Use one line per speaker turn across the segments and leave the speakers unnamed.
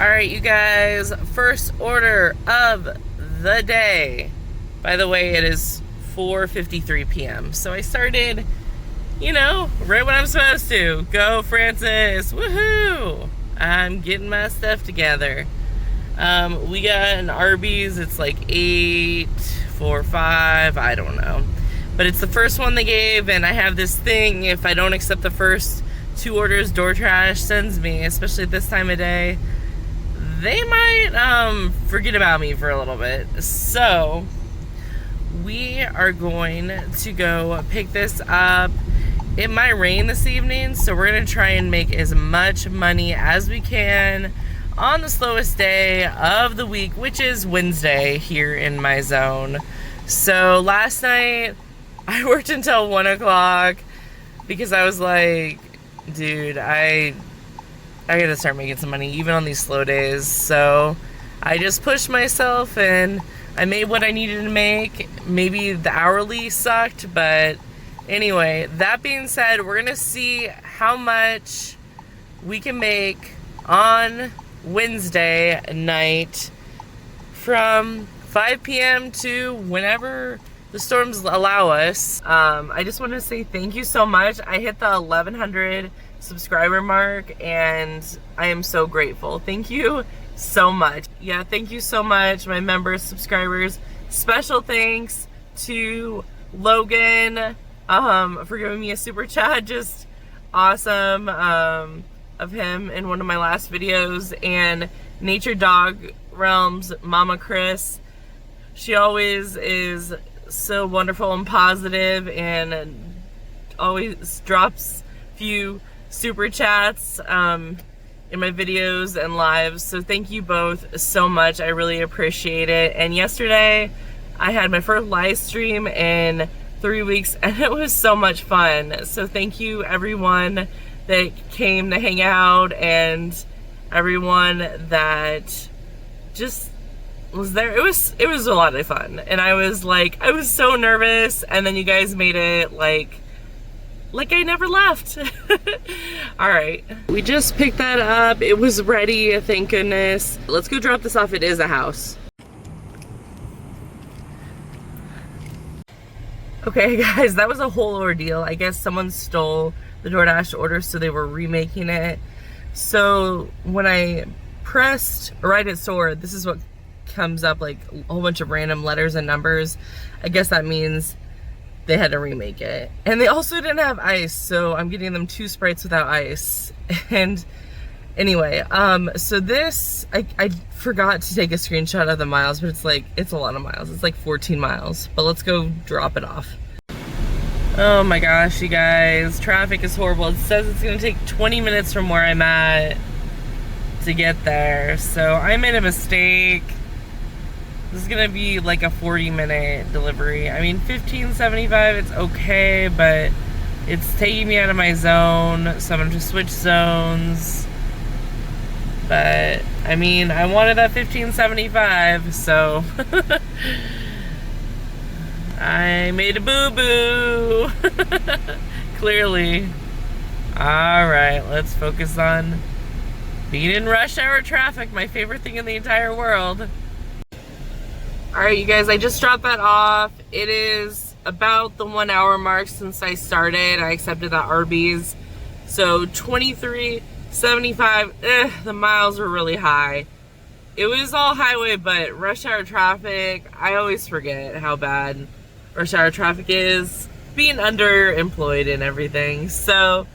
Alright, you guys, first order of the day. By the way, it is 4:53 p.m. So I started, right when I'm supposed to. Go, Francis! Woohoo! I'm getting my stuff together. We got an Arby's. It's like 8:45. I don't know. But it's the first one they gave, and I have this thing. If I don't accept the first 2 orders DoorDash sends me, especially at this time of day, they might forget about me for a little bit. So we are going to go pick this up. It might rain this evening, so we're gonna try and make as much money as we can on the slowest day of the week, which is Wednesday here in my zone. So last night I worked until 1 o'clock because I was like, dude, I gotta start making some money even on these slow days. So I just pushed myself and I made what I needed to make. Maybe the hourly sucked, but anyway, that being said, we're gonna see how much we can make on Wednesday night from 5 p.m. to whenever the storms allow us. I just want to say thank you so much. I hit the 1,100 subscriber mark and I am so grateful. Thank you so much. Yeah, thank you so much, my members, subscribers. Special thanks to Logan for giving me a super chat. Just awesome of him in one of my last videos. And Nature Dog Realms Mama Chris, she always is so wonderful and positive and always drops few super chats in my videos and lives. So thank you both so much. I really appreciate it. And yesterday I had my first live stream in 3 weeks and it was so much fun. So thank you everyone that came to hang out and everyone that just was there. It was a lot of fun, and I was so nervous, and then you guys made it like I never left. All right, we just picked that up. It was ready, thank goodness. Let's go drop this off. It is a house. Okay guys, that was a whole ordeal. I guess someone stole the DoorDash order, so they were remaking it. So when I pressed right at store, this is what comes up, like a whole bunch of random letters and numbers. I guess that means they had to remake it. And they also didn't have ice, so I'm getting them 2 Sprites without ice. And anyway, so this, I forgot to take a screenshot of the miles, but it's a lot of miles. It's like 14 miles, but let's go drop it off. Oh my gosh, you guys, traffic is horrible. It says it's gonna take 20 minutes from where I'm at to get there. So I made a mistake. This is gonna be like a 40-minute delivery. I mean, $15.75, it's okay, but it's taking me out of my zone, so I'm gonna just switch zones. But I mean, I wanted that $15.75, so I made a boo-boo. Clearly. Alright, let's focus on being in rush hour traffic, my favorite thing in the entire world. Alright, you guys, I just dropped that off. It is about the 1 hour mark since I started. I accepted that Arby's. So $23.75. The miles were really high. It was all highway, but rush hour traffic, I always forget how bad rush hour traffic is. Being underemployed and everything. So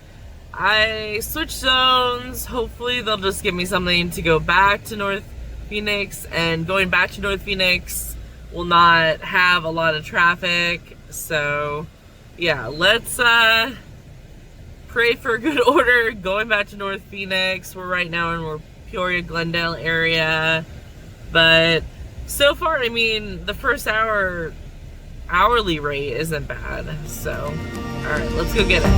I switched zones. Hopefully they'll just give me something to go back to North Phoenix, and going back to North Phoenix will not have a lot of traffic. So yeah, let's pray for a good order going back to North Phoenix. We're right now in Peoria, Glendale area, but so far, I mean, the first hourly rate isn't bad. So all right, let's go get it.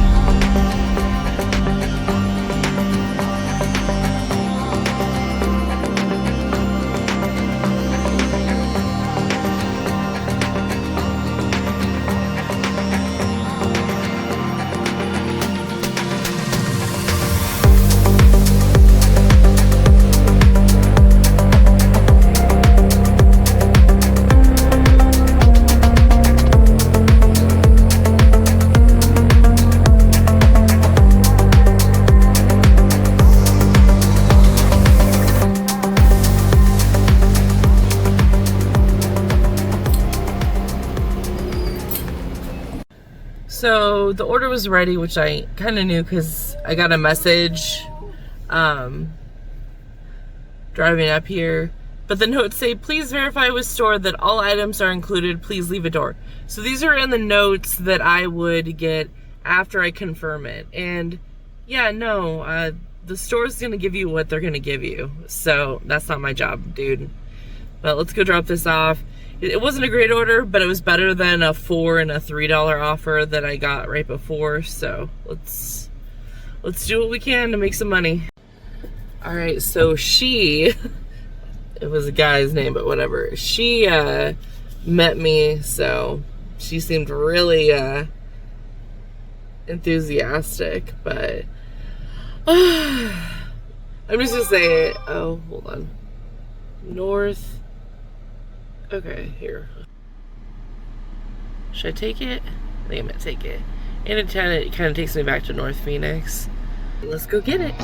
So the order was ready, which I kind of knew because I got a message driving up here. But the notes say, please verify with store that all items are included. Please leave a door. So these are in the notes that I would get after I confirm it. And yeah, no, the store's going to give you what they're going to give you. So that's not my job, dude. But let's go drop this off. It wasn't a great order, but it was better than a $4 and a $3 offer that I got right before. So let's do what we can to make some money. All right, so it was a guy's name, but whatever. She met me, so she seemed really enthusiastic, but I'm just gonna say it. Oh, hold on. North. Okay, here. Should I take it? I think I'm gonna take it. And it kind of takes me back to North Phoenix. Let's go get it.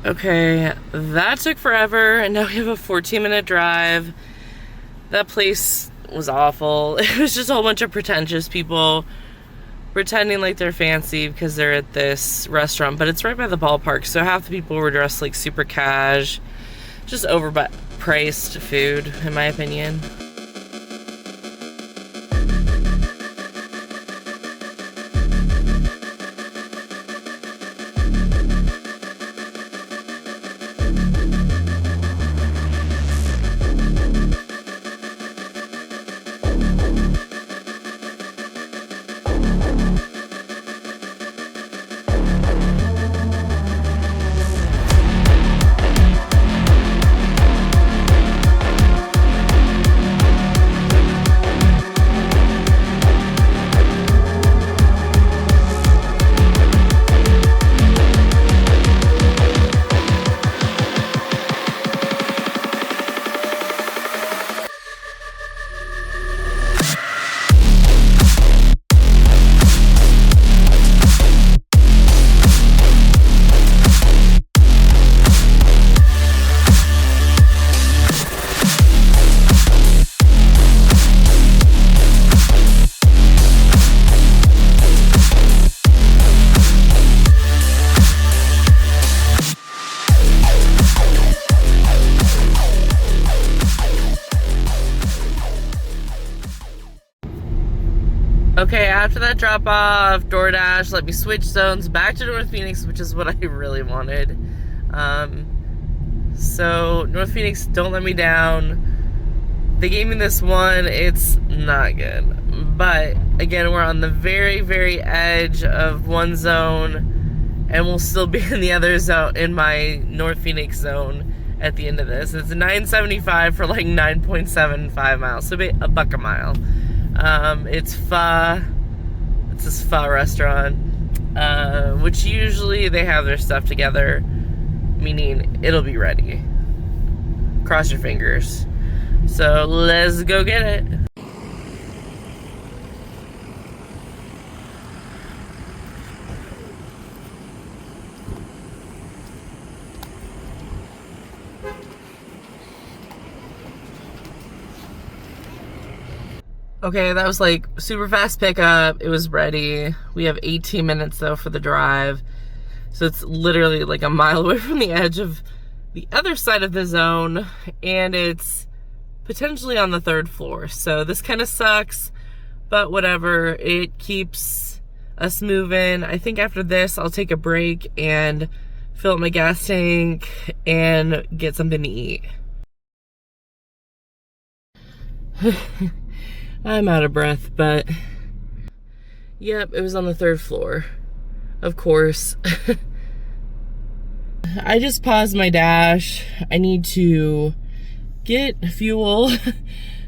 Okay, that took forever, and now we have a 14-minute drive. That place was awful. It was just a whole bunch of pretentious people pretending like they're fancy because they're at this restaurant, but it's right by the ballpark, so half the people were dressed like super cash. Just overpriced food, in my opinion. Okay, after that drop off, DoorDash let me switch zones back to North Phoenix, which is what I really wanted. So North Phoenix, don't let me down. They gave me this one, it's not good. But again, we're on the very, very edge of one zone, and we'll still be in the other zone, in my North Phoenix zone at the end of this. It's $9.75 for like 9.75 miles, so a buck a mile. It's this pho restaurant, which usually they have their stuff together, meaning it'll be ready. Cross your fingers. So let's go get it. Okay, that was like super fast pickup. It was ready. We have 18 minutes though for the drive. So it's literally like a mile away from the edge of the other side of the zone, and it's potentially on the 3rd floor. So this kind of sucks, but whatever. It keeps us moving. I think after this, I'll take a break and fill up my gas tank and get something to eat. I'm out of breath, but yep, it was on the 3rd floor. Of course. I just paused my dash. I need to get fuel,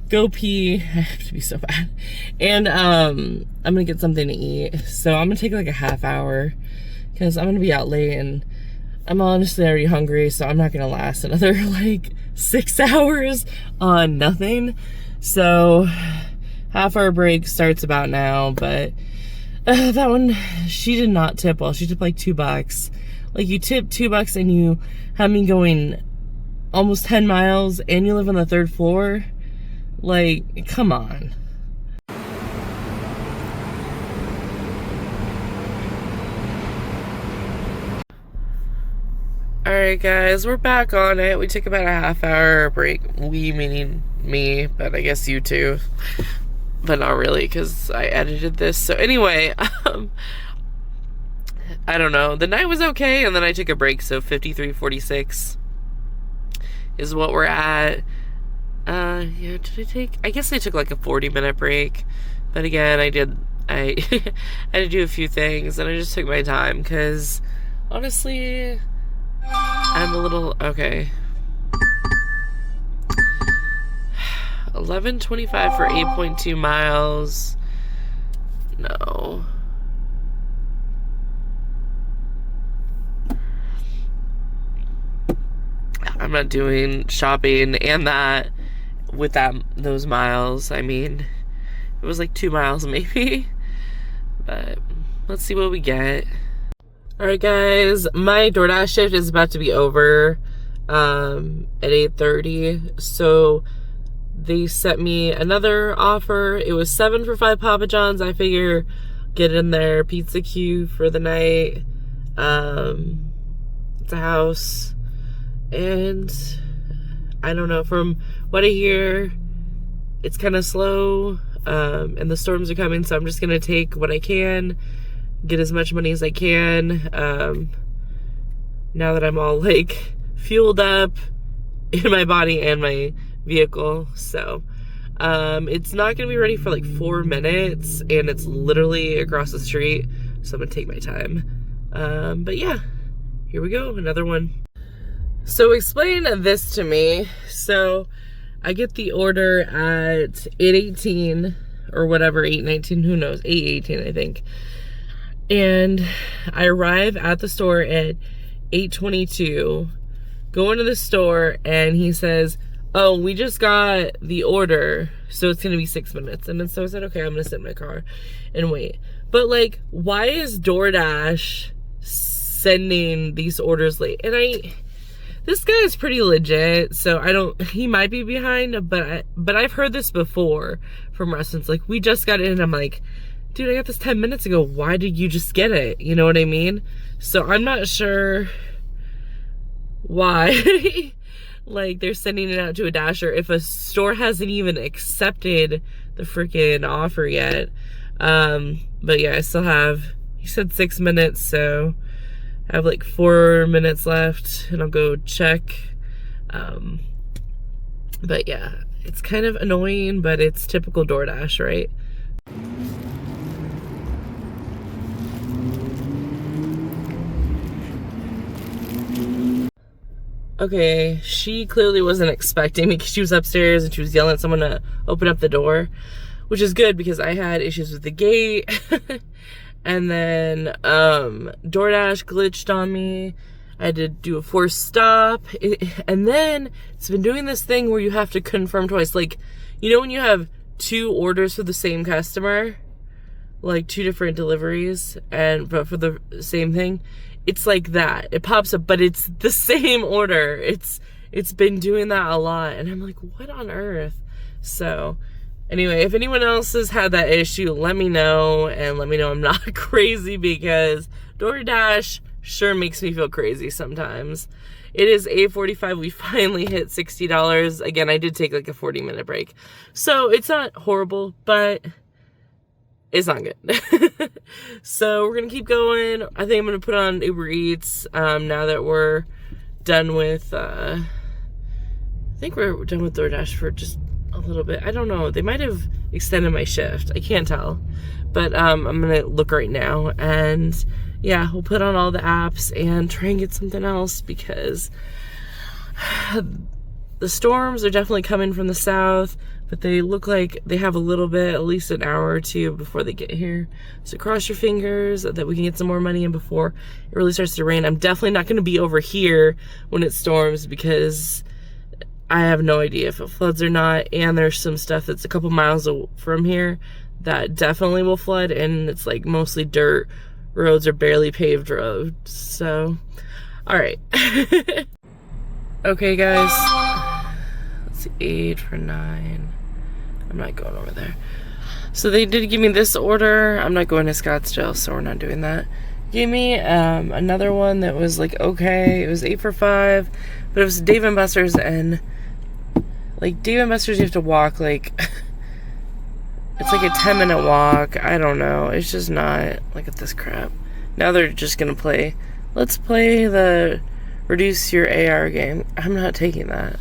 go pee. I have to be so bad. And I'm gonna get something to eat. So I'm gonna take like a half hour because I'm gonna be out late, and I'm honestly already hungry, so I'm not gonna last another like 6 hours on nothing. So half hour break starts about now, but that one, she did not tip well. She tipped like $2. Like, you tip $2 and you have me going almost 10 miles and you live on the 3rd floor. Like, come on. Alright guys, we're back on it. We took about a half hour break. We meaning me, but I guess you too. But not really, because I edited this. So anyway, I don't know. The night was okay, and then I took a break, so 53:46 is what we're at. Yeah, did I take... I guess I took like a 40-minute break. But again, I had to do a few things, and I just took my time, because honestly, I'm a little... Okay. 11:25 for 8.2 miles. No. I'm not doing shopping and that with those miles. I mean, it was like 2 miles maybe. But let's see what we get. Alright guys, my DoorDash shift is about to be over at 8:30. So they sent me another offer. It was 7 for 5 Papa John's. I figure get in there, pizza queue for the night. It's a house. And I don't know, from what I hear, it's kind of slow, and the storms are coming, so I'm just gonna take what I can, get as much money as I can, now that I'm all like fueled up in my body and my vehicle. So it's not gonna be ready for like 4 minutes, and it's literally across the street, so I'm gonna take my time. But yeah, here we go, another one. So explain this to me. So I get the order at 8:18 or whatever, 8:19, who knows, 8:18 I think. And I arrive at the store at 8:22, go into the store, and he says, oh, we just got the order, so it's gonna be 6 minutes. And then so I said, okay, I'm gonna sit in my car and wait. But like, why is DoorDash sending these orders late? And this guy is pretty legit, so he might be behind, but I've heard this before from restaurants, like, we just got it, and I'm like, dude, I got this 10 minutes ago, why did you just get it? You know what I mean? So I'm not sure why, like, they're sending it out to a Dasher if a store hasn't even accepted the freaking offer yet. But yeah, I still have, he said 6 minutes, so I have like 4 minutes left, and I'll go check. But yeah, it's kind of annoying, but it's typical DoorDash, right? Okay, she clearly wasn't expecting me, because she was upstairs and she was yelling at someone to open up the door, which is good because I had issues with the gate. And then DoorDash glitched on me. I had to do a forced stop. And then it's been doing this thing where you have to confirm twice. Like, you know when you have 2 orders for the same customer? Like 2 different deliveries, but for the same thing? It's like that. It pops up, but it's the same order. It's been doing that a lot. And I'm like, what on earth? So anyway, if anyone else has had that issue, let me know, and let me know I'm not crazy, because DoorDash sure makes me feel crazy sometimes. It is 8:45. We finally hit $60. Again, I did take like a 40-minute break. So it's not horrible, but it's not good. So we're going to keep going. I think I'm going to put on Uber Eats now that we're done with, I think we're done with DoorDash for just a little bit. I don't know. They might have extended my shift. I can't tell. But I'm going to look right now. And yeah, we'll put on all the apps and try and get something else, because the storms are definitely coming from the south, but they look like they have a little bit, at least an hour or two before they get here. So cross your fingers that we can get some more money in before it really starts to rain. I'm definitely not going to be over here when it storms, because I have no idea if it floods or not. And there's some stuff that's a couple miles from here that definitely will flood, and it's like mostly dirt roads or barely paved roads. So, all right. Okay, guys. Let's see, 8 for 9. I'm not going over there. So they did give me this order. I'm not going to Scottsdale, so we're not doing that. Gave me another one that was like okay. It was 8 for 5, but it was Dave & Buster's, and like Dave & Buster's, you have to walk like it's like a 10-minute walk. I don't know. It's just not. Look at this crap. Now they're just gonna play. Let's play the reduce your AR game. I'm not taking that.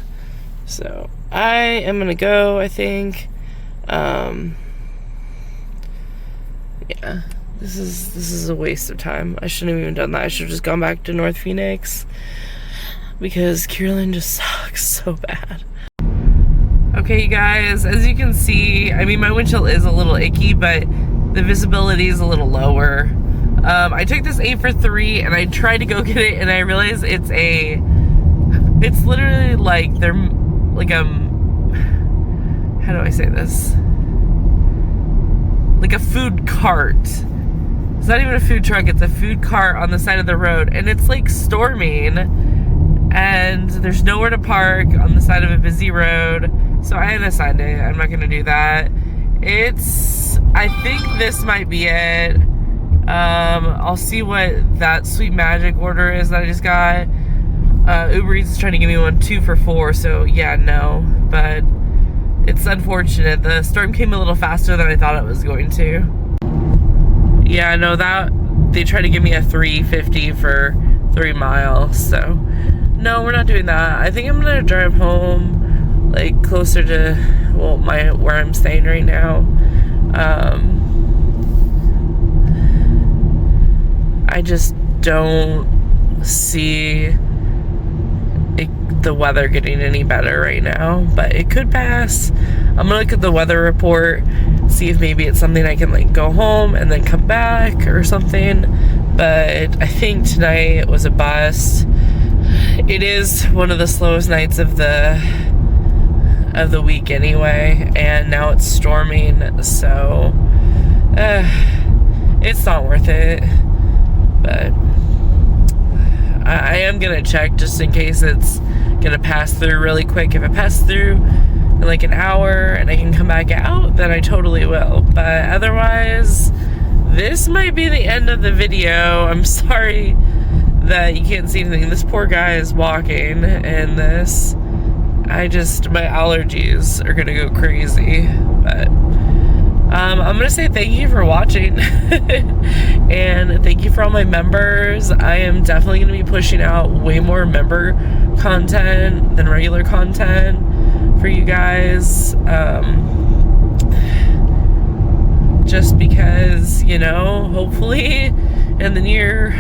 So I am gonna go. I think. Yeah. This is a waste of time. I shouldn't have even done that. I should have just gone back to North Phoenix because Kierland just sucks so bad. Okay, you guys, as you can see, I mean, my windshield is a little icky, but the visibility is a little lower. I took this 8 for 3 and I tried to go get it, and I realized it's literally like they're like how do I say this? Like a food cart. It's not even a food truck, it's a food cart on the side of the road, and it's like storming, and there's nowhere to park on the side of a busy road, so I unassigned it. I'm not gonna do that. I think this might be it. I'll see what that Sweet Magic order is that I just got. Uber Eats is trying to give me one 2 for 4, so yeah, no, but it's unfortunate. The storm came a little faster than I thought it was going to. Yeah, no, that they tried to give me a $3.50 for 3 miles, so no, we're not doing that. I think I'm gonna drive home, like closer to where I'm staying right now. I just don't see the weather getting any better right now, but it could pass. I'm gonna look at the weather report, see if maybe it's something I can like go home and then come back or something, but I think tonight was a bust. It is one of the slowest nights of the week anyway, and now it's storming, so it's not worth it. But I am gonna check just in case it's gonna pass through really quick. If it passes through in like an hour and I can come back out, then I totally will. But otherwise, this might be the end of the video. I'm sorry that you can't see anything. This poor guy is walking, and my allergies are gonna go crazy. But I'm gonna say thank you for watching and thank you for all my members. I am definitely gonna be pushing out way more member content than regular content for you guys, just because, you know, hopefully in the near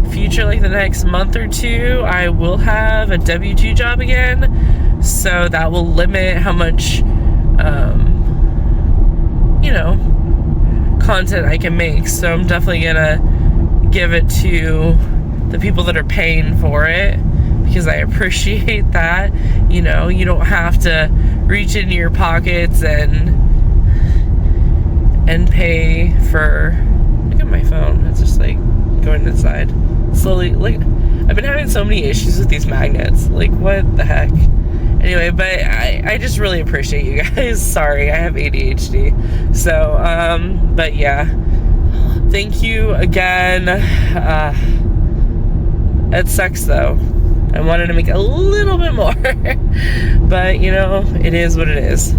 future, like the next month or two, I will have a W-2 job again, so that will limit how much you know, content I can make. So I'm definitely gonna give it to the people that are paying for it, because I appreciate that. You know, you don't have to reach into your pockets and pay for. Look at my phone, it's just like going to the side slowly. Like, I've been having so many issues with these magnets, like what the heck. Anyway, but I just really appreciate you guys. Sorry, I have ADHD. So, but yeah. Thank you again. It sucks though. I wanted to make a little bit more. But, you know, it is what it is.